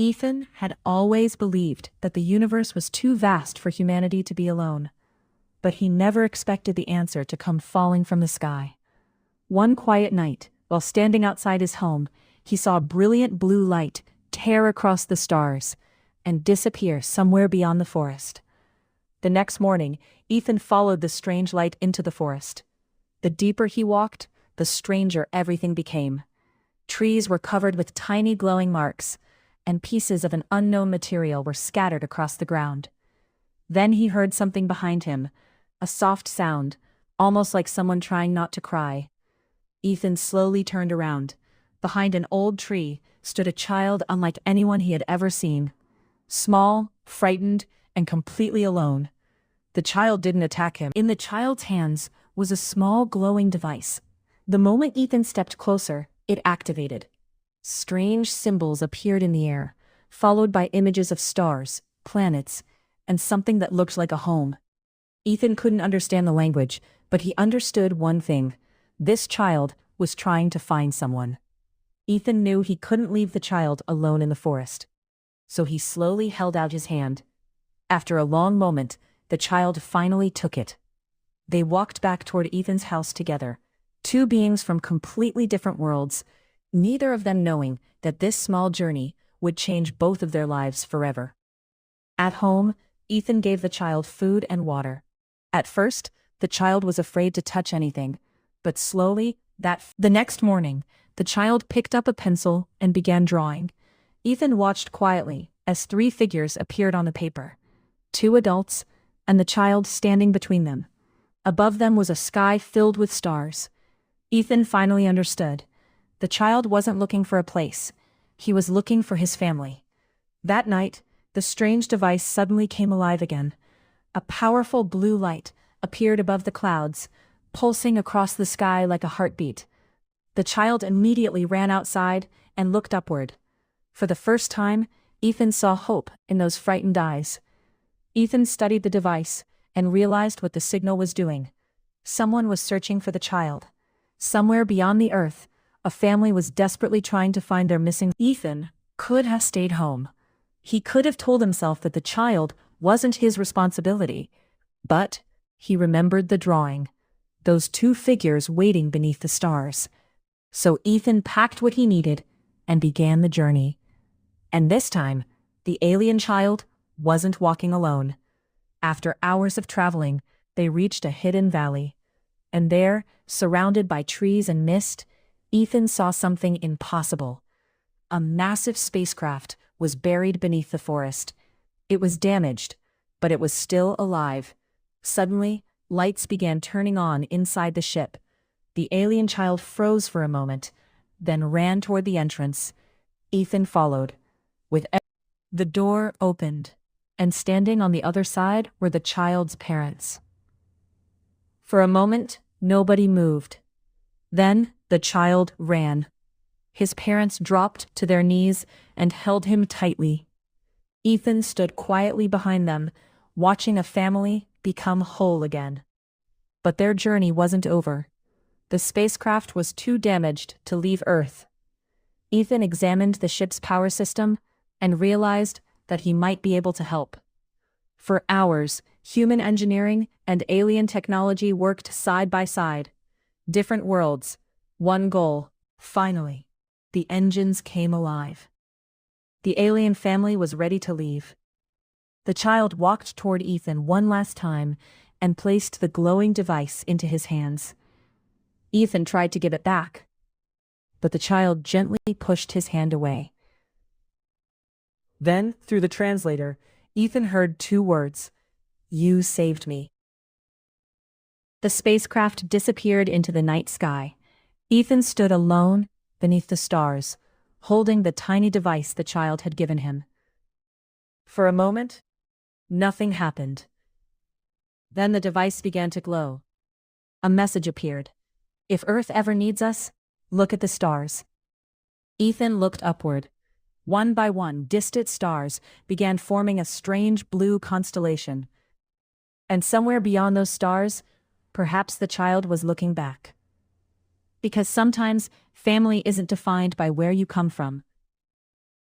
Ethan had always believed that the universe was too vast for humanity to be alone, but he never expected the answer to come falling from the sky. One quiet night, while standing outside his home, he saw a brilliant blue light tear across the stars and disappear somewhere beyond the forest. The next morning, Ethan followed the strange light into the forest. The deeper he walked, the stranger everything became. Trees were covered with tiny glowing marks, and pieces of an unknown material were scattered across the ground. Then he heard something behind him, a soft sound, almost like someone trying not to cry. Ethan slowly turned around. Behind an old tree stood a child unlike anyone he had ever seen. Small, frightened, and completely alone. The child didn't attack him. In the child's hands was a small glowing device. The moment Ethan stepped closer, it activated. Strange symbols appeared in the air, followed by images of stars, planets, and something that looked like a home. Ethan couldn't understand the language, but he understood one thing. This child was trying to find someone. Ethan knew he couldn't leave the child alone in the forest. So he slowly held out his hand. After a long moment, the child finally took it. They walked back toward Ethan's house together, two beings from completely different worlds, neither of them knowing that this small journey would change both of their lives forever. At home, Ethan gave the child food and water. At first, the child was afraid to touch anything, but slowly, the next morning, the child picked up a pencil and began drawing. Ethan watched quietly as three figures appeared on the paper. Two adults, and the child standing between them. Above them was a sky filled with stars. Ethan finally understood. The child wasn't looking for a place. He was looking for his family. That night, the strange device suddenly came alive again. A powerful blue light appeared above the clouds, pulsing across the sky like a heartbeat. The child immediately ran outside and looked upward. For the first time, Ethan saw hope in those frightened eyes. Ethan studied the device and realized what the signal was doing. Someone was searching for the child. Somewhere beyond the earth, a family was desperately trying to find their missing. Ethan could have stayed home. He could have told himself that the child wasn't his responsibility. But he remembered the drawing. Those two figures waiting beneath the stars. So Ethan packed what he needed and began the journey. And this time, the alien child wasn't walking alone. After hours of traveling, they reached a hidden valley. And there, surrounded by trees and mist, Ethan saw something impossible. A massive spacecraft was buried beneath the forest. It was damaged, but it was still alive. Suddenly, lights began turning on inside the ship. The alien child froze for a moment, then ran toward the entrance. Ethan followed. The door opened, and standing on the other side were the child's parents. For a moment, nobody moved. Then the child ran. His parents dropped to their knees and held him tightly. Ethan stood quietly behind them, watching a family become whole again. But their journey wasn't over. The spacecraft was too damaged to leave Earth. Ethan examined the ship's power system and realized that he might be able to help. For hours, human engineering and alien technology worked side by side. Different worlds, one goal. Finally, the engines came alive. The alien family was ready to leave. The child walked toward Ethan one last time and placed the glowing device into his hands. Ethan tried to give it back, but the child gently pushed his hand away. Then, through the translator, Ethan heard two words: "You saved me." The spacecraft disappeared into the night sky. Ethan stood alone beneath the stars, holding the tiny device the child had given him. For a moment, nothing happened. Then the device began to glow. A message appeared. "If Earth ever needs us, look at the stars." Ethan looked upward. One by one, distant stars began forming a strange blue constellation. And somewhere beyond those stars, perhaps the child was looking back. Because sometimes, family isn't defined by where you come from.